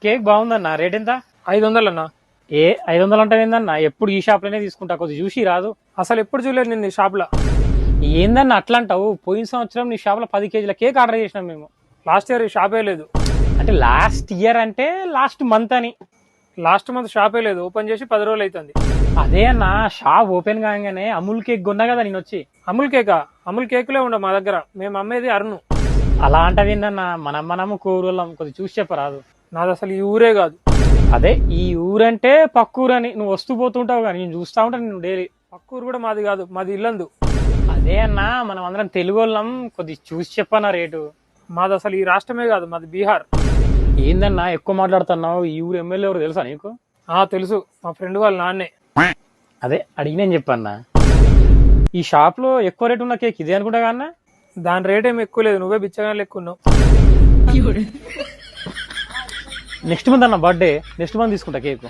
Cake బాగుందన్న, rate ఎంత? 500 అన్న. 500 అంటే ఏందన్న? ఎప్పుడు ఈ షాప్ లోనే తీసుకుంటా, కొద్దిగా చూసి రాదు. అసలు ఎప్పుడు చూడలేదు నేను ఈ షాప్ లో. ఏందన్న అట్లా అంటావు? పోయిన సంవత్సరం నీ షాప్ లో 10 కేజీల కేక్ ఆర్డర్ చేసినాం మేము. లాస్ట్ ఇయర్ ఈ షాపే లేదు. అంటే లాస్ట్ ఇయర్ అంటే లాస్ట్ మంత్ అని. లాస్ట్ మంత్ షాపే లేదు, ఓపెన్ చేసి 10 రోజులు అవుతుంది. అదే అన్న, షాప్ ఓపెన్ కాగానే అమూల్ కేక్ కొన్నా కదా నేను వచ్చి. అమూల్ కేకా? అమూల్ కేకులే ఉండవు మా దగ్గర, మేము అమ్మేది అరుణు. అలా అంటవి ఏందన్న? మనము కూరళ్ళం, కొద్దిగా చూసి చెప్పరాదు. నాది అసలు ఈ ఊరే కాదు. అదే ఈ ఊరంటే పక్కూరని నువ్వు వస్తూ పోతుంటావు కానీ నేను చూస్తా ఉంటాను నేను డైలీ. పక్క ఊరు కూడా మాది కాదు, మాది ఇల్లందు. అదే అన్న, మనం అందరం తెలుగు వాళ్ళం, కొద్దిగా చూసి చెప్పన్నా రేటు. మాది అసలు ఈ రాష్ట్రమే కాదు, మాది బీహార్. ఏందన్నా ఎక్కువ మాట్లాడుతున్నావు? ఈ ఊరు ఎమ్మెల్యే ఎవరు తెలుసా నీకు? తెలుసు, మా ఫ్రెండ్ వాళ్ళ నాన్నే. అదే అడిగినేం చెప్పన్నా. ఈ షాప్ లో ఎక్కువ రేటు ఉన్న కేక్ ఇదే అనుకుంటా కన్నా. దాని రేట్ ఏమి ఎక్కువ లేదు, నువ్వే బిచ్చగా ఎక్కున్నావు. నెక్స్ట్ మంత్ అన్న బర్త్డే, నెక్స్ట్ మంత్ తీసుకుంటా కేక్.